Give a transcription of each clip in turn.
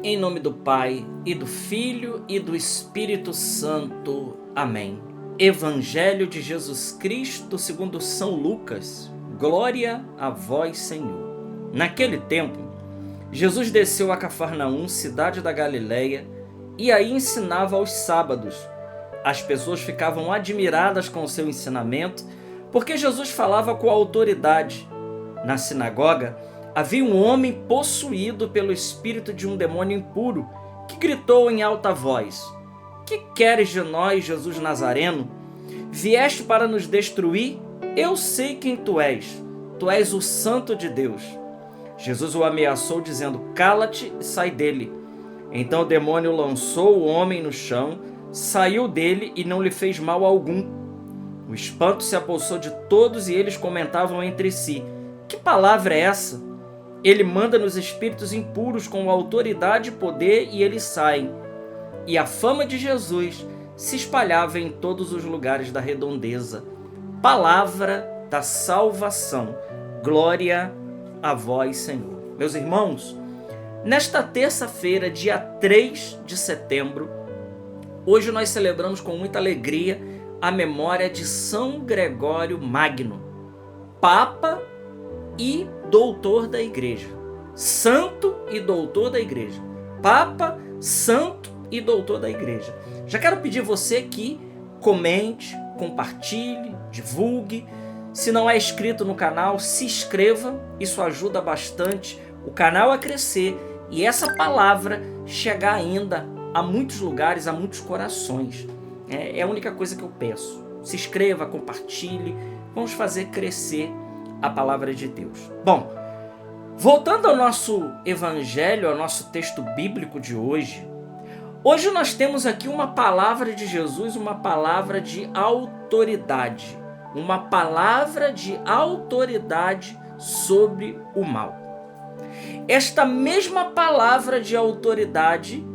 Em nome do Pai, e do Filho, e do Espírito Santo. Amém. Evangelho de Jesus Cristo segundo São Lucas. Glória a vós, Senhor. Naquele tempo, Jesus desceu a Cafarnaum, cidade da Galileia, e aí ensinava aos sábados. As pessoas ficavam admiradas com o seu ensinamento, porque Jesus falava com autoridade. Na sinagoga, havia um homem possuído pelo espírito de um demônio impuro, que gritou em alta voz: "Que queres de nós, Jesus Nazareno? Vieste para nos destruir? Eu sei quem tu és o Santo de Deus." Jesus o ameaçou, dizendo: "Cala-te e sai dele." Então o demônio lançou o homem no chão, saiu dele e não lhe fez mal algum. O espanto se apossou de todos e eles comentavam entre si: "Que palavra é essa? Ele manda nos espíritos impuros com autoridade e poder e eles saem." E a fama de Jesus se espalhava em todos os lugares da redondeza. Palavra da salvação. Glória a vós, Senhor. Meus irmãos, nesta terça-feira, dia 3 de setembro, hoje nós celebramos com muita alegria a memória de São Gregório Magno, Papa e doutor da Igreja. Santo e doutor da Igreja. Papa, santo e doutor da Igreja. Já quero pedir você que comente, compartilhe, divulgue. Se não é inscrito no canal, se inscreva. Isso ajuda bastante o canal a crescer e essa palavra chegar ainda a muitos lugares, a muitos corações. É a única coisa que eu peço. Se inscreva, compartilhe. Vamos fazer crescer a palavra de Deus. Bom, voltando ao nosso evangelho, ao nosso texto bíblico de hoje, hoje nós temos aqui uma palavra de Jesus, uma palavra de autoridade. Uma palavra de autoridade sobre o mal. Esta mesma palavra de autoridade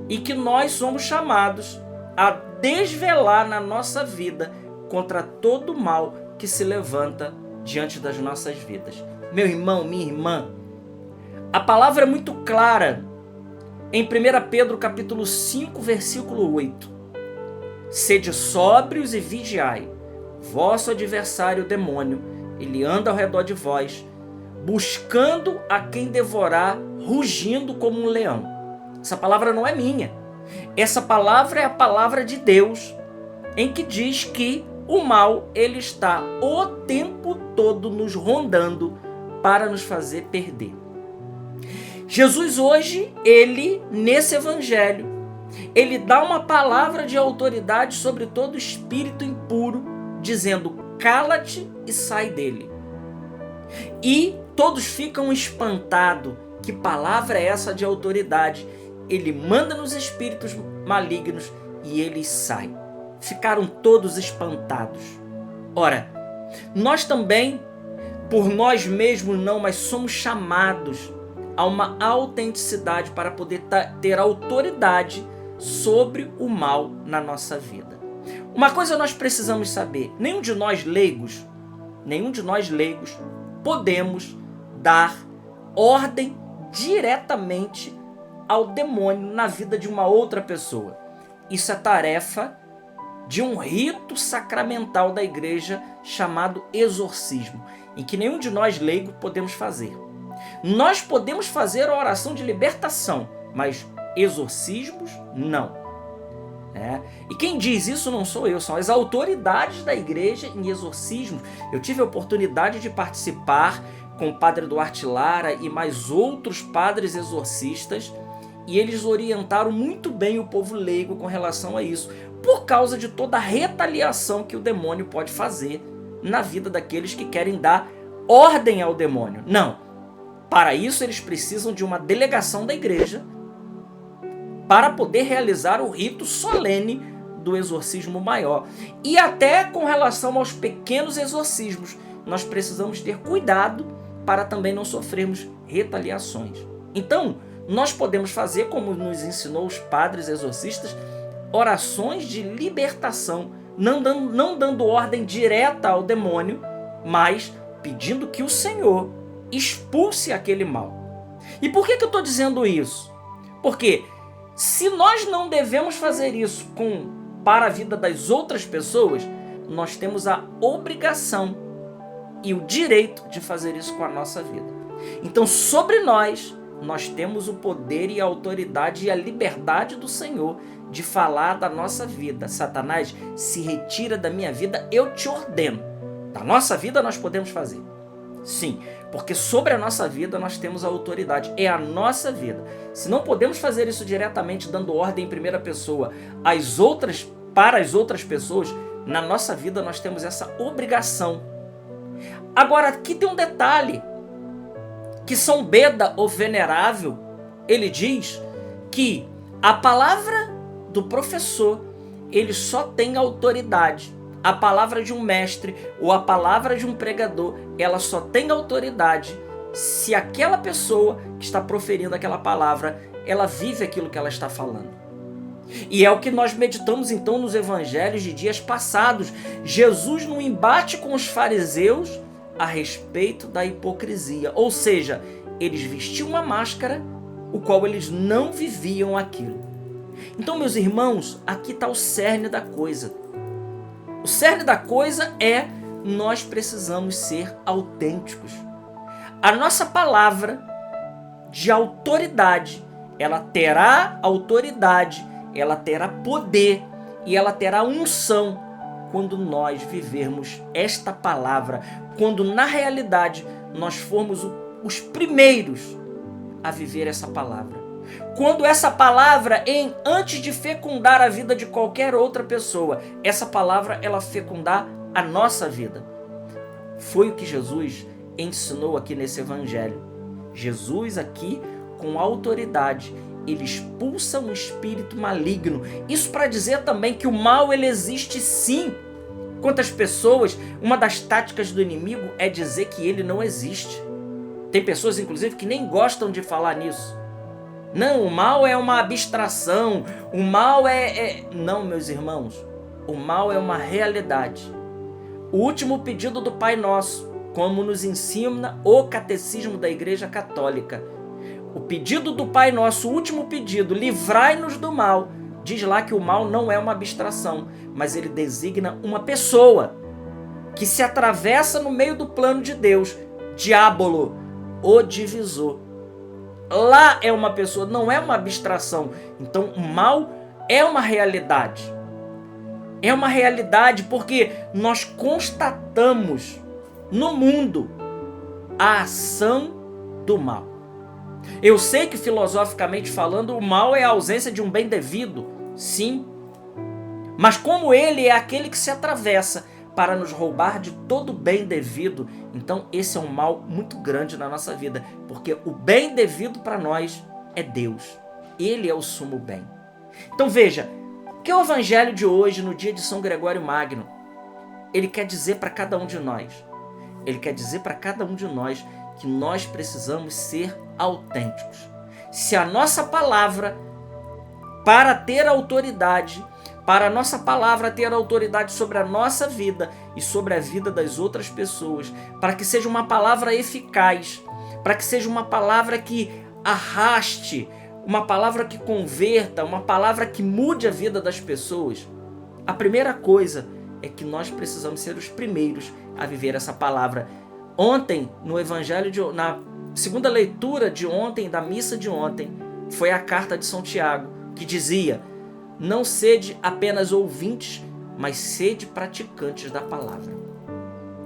e que nós somos chamados a desvelar na nossa vida contra todo o mal que se levanta diante das nossas vidas. Meu irmão, minha irmã, a palavra é muito clara em 1 Pedro capítulo 5, versículo 8. "Sede sóbrios e vigiai. Vosso adversário, o demônio, ele anda ao redor de vós, buscando a quem devorar, rugindo como um leão." Essa palavra não é minha. Essa palavra é a palavra de Deus, em que diz que o mal, ele está o tempo todo nos rondando para nos fazer perder. Jesus hoje, ele, nesse evangelho, ele dá uma palavra de autoridade sobre todo espírito impuro, dizendo: "Cala-te e sai dele." E todos ficam espantados. Que palavra é essa de autoridade? Ele manda nos espíritos malignos e eles saem. Ficaram todos espantados. Ora, nós também, por nós mesmos não, mas somos chamados a uma autenticidade para poder ter autoridade sobre o mal na nossa vida. Uma coisa nós precisamos saber: nenhum de nós leigos podemos dar ordem diretamente ao demônio na vida de uma outra pessoa. Isso é tarefa de um rito sacramental da igreja chamado exorcismo, em que nenhum de nós leigos podemos fazer. Nós podemos fazer a oração de libertação, mas exorcismos não. E quem diz isso não sou eu, são as autoridades da igreja em exorcismo. Eu tive a oportunidade de participar com o padre Duarte Lara e mais outros padres exorcistas, e eles orientaram muito bem o povo leigo com relação a isso, por causa de toda a retaliação que o demônio pode fazer na vida daqueles que querem dar ordem ao demônio. Não. Para isso eles precisam de uma delegação da igreja para poder realizar o rito solene do exorcismo maior. E até com relação aos pequenos exorcismos, nós precisamos ter cuidado para também não sofrermos retaliações. Então, nós podemos fazer, como nos ensinou os padres exorcistas, orações de libertação, não dando ordem direta ao demônio, mas pedindo que o Senhor expulse aquele mal. E por que eu estou dizendo isso? Porque se nós não devemos fazer isso para a vida das outras pessoas, nós temos a obrigação e o direito de fazer isso com a nossa vida. Então, sobre nós temos o poder e a autoridade e a liberdade do Senhor de falar da nossa vida. Satanás, se retira da minha vida, eu te ordeno. Da nossa vida nós podemos fazer. Sim, porque sobre a nossa vida nós temos a autoridade. É a nossa vida. Se não podemos fazer isso diretamente, dando ordem em primeira pessoa para as outras pessoas, na nossa vida nós temos essa obrigação. Agora, aqui tem um detalhe. Que São Beda, o Venerável, ele diz que a palavra do professor, ele só tem autoridade. A palavra de um mestre ou a palavra de um pregador, ela só tem autoridade se aquela pessoa que está proferindo aquela palavra, ela vive aquilo que ela está falando. E é o que nós meditamos então nos evangelhos de dias passados. Jesus no embate com os fariseus a respeito da hipocrisia. Ou seja, eles vestiam uma máscara, o qual eles não viviam aquilo. Então, meus irmãos, aqui está o cerne da coisa. O cerne da coisa é nós precisamos ser autênticos. A nossa palavra de autoridade, ela terá autoridade, ela terá poder e ela terá unção quando nós vivermos esta palavra, quando na realidade nós formos os primeiros a viver essa palavra. Quando essa palavra, antes de fecundar a vida de qualquer outra pessoa, essa palavra ela fecundar a nossa vida. Foi o que Jesus ensinou aqui nesse evangelho. Jesus aqui, com autoridade, ele expulsa um espírito maligno. Isso para dizer também que o mal ele existe sim. Quantas pessoas, uma das táticas do inimigo é dizer que ele não existe. Tem pessoas, inclusive, que nem gostam de falar nisso. Não, o mal é uma abstração, o mal Não, meus irmãos, o mal é uma realidade. O último pedido do Pai Nosso, como nos ensina o Catecismo da Igreja Católica. O pedido do Pai Nosso, o último pedido, livrai-nos do mal, diz lá que o mal não é uma abstração, mas ele designa uma pessoa que se atravessa no meio do plano de Deus, diabolo, o divisor. Lá é uma pessoa, não é uma abstração. Então o mal é uma realidade. É uma realidade porque nós constatamos no mundo a ação do mal. Eu sei que filosoficamente falando, o mal é a ausência de um bem devido, sim. Mas como ele é aquele que se atravessa para nos roubar de todo bem devido, então esse é um mal muito grande na nossa vida, porque o bem devido para nós é Deus. Ele é o sumo bem. Então veja, o que o evangelho de hoje, no dia de São Gregório Magno, ele quer dizer para cada um de nós? Ele quer dizer para cada um de nós que nós precisamos ser autênticos. Se a nossa palavra, para ter autoridade, para a nossa palavra ter autoridade sobre a nossa vida e sobre a vida das outras pessoas, para que seja uma palavra eficaz, para que seja uma palavra que arraste, uma palavra que converta, uma palavra que mude a vida das pessoas, a primeira coisa é que nós precisamos ser os primeiros a viver essa palavra. Ontem, no evangelho, na segunda leitura de ontem, da missa de ontem, foi a carta de São Tiago, que dizia: não sede apenas ouvintes, mas sede praticantes da palavra.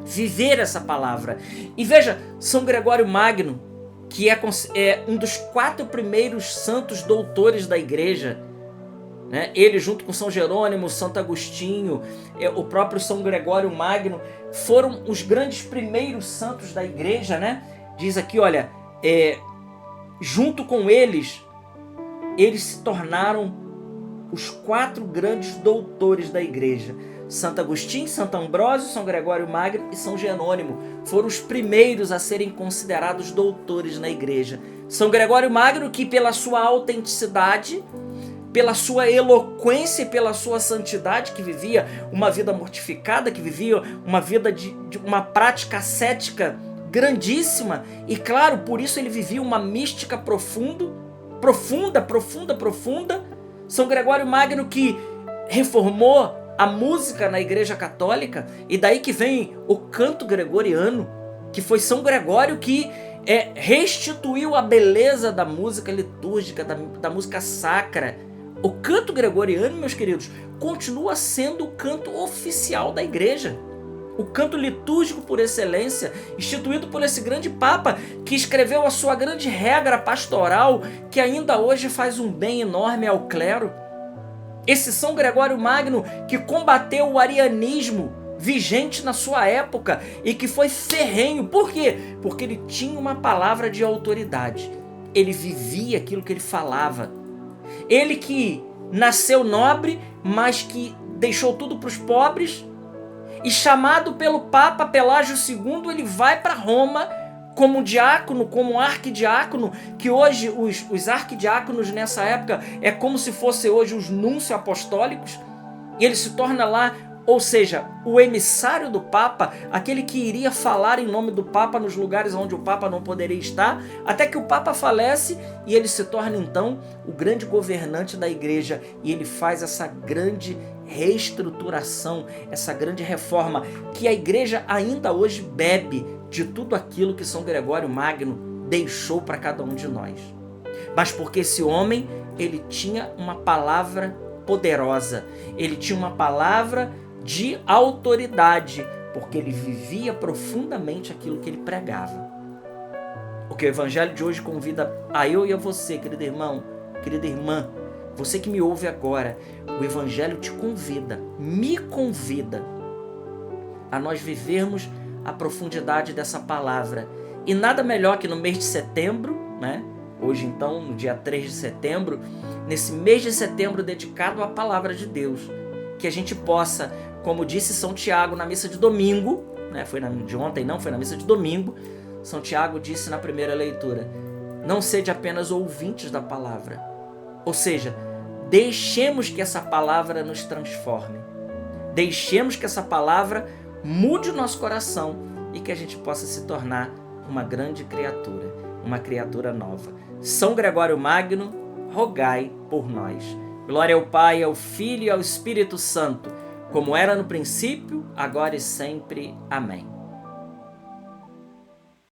Viver essa palavra. E veja, São Gregório Magno, que é um dos 4 primeiros santos doutores da igreja, né? Ele junto com São Jerônimo, Santo Agostinho, o próprio São Gregório Magno, foram os grandes primeiros santos da igreja, né? Diz aqui, olha, junto com eles se tornaram os 4 grandes doutores da igreja. Santo Agostinho, Santo Ambrósio, São Gregório Magno e São Jerônimo foram os primeiros a serem considerados doutores na igreja. São Gregório Magno, que pela sua autenticidade, pela sua eloquência e pela sua santidade, que vivia uma vida mortificada, que vivia uma vida de uma prática ascética grandíssima, e claro, por isso ele vivia uma mística profunda, profunda, profunda, profunda. São Gregório Magno que reformou a música na Igreja Católica, e daí que vem o canto gregoriano, que foi São Gregório que restituiu a beleza da música litúrgica, da música sacra. O canto gregoriano, meus queridos, continua sendo o canto oficial da Igreja. O canto litúrgico por excelência, instituído por esse grande Papa, que escreveu a sua grande regra pastoral, que ainda hoje faz um bem enorme ao clero. Esse São Gregório Magno que combateu o arianismo vigente na sua época e que foi ferrenho. Por quê? Porque ele tinha uma palavra de autoridade. Ele vivia aquilo que ele falava. Ele que nasceu nobre, mas que deixou tudo para os pobres, e chamado pelo Papa Pelágio II, ele vai para Roma como diácono, como arquidiácono, que hoje os arquidiáconos nessa época é como se fosse hoje os núncios apostólicos, e ele se torna lá, ou seja, o emissário do Papa, aquele que iria falar em nome do Papa nos lugares onde o Papa não poderia estar, até que o Papa falece e ele se torna então o grande governante da Igreja, e ele faz essa grande reestruturação, essa grande reforma, que a Igreja ainda hoje bebe de tudo aquilo que São Gregório Magno deixou para cada um de nós. Mas porque esse homem, ele tinha uma palavra poderosa, ele tinha uma palavra de autoridade, porque ele vivia profundamente aquilo que ele pregava. O que o Evangelho de hoje convida a eu e a você, querido irmão, querida irmã, você que me ouve agora, o Evangelho te convida, me convida a nós vivermos a profundidade dessa palavra. E nada melhor que no mês de setembro, né? Hoje então, no dia 3 de setembro, nesse mês de setembro dedicado à palavra de Deus, que a gente possa, como disse São Tiago na missa de domingo, né? Foi de ontem, não, foi na missa de domingo, São Tiago disse na primeira leitura: não sede apenas ouvintes da palavra. Ou seja, deixemos que essa palavra nos transforme. Deixemos que essa palavra mude o nosso coração e que a gente possa se tornar uma grande criatura, uma criatura nova. São Gregório Magno, rogai por nós. Glória ao Pai, ao Filho e ao Espírito Santo, como era no princípio, agora e sempre. Amém.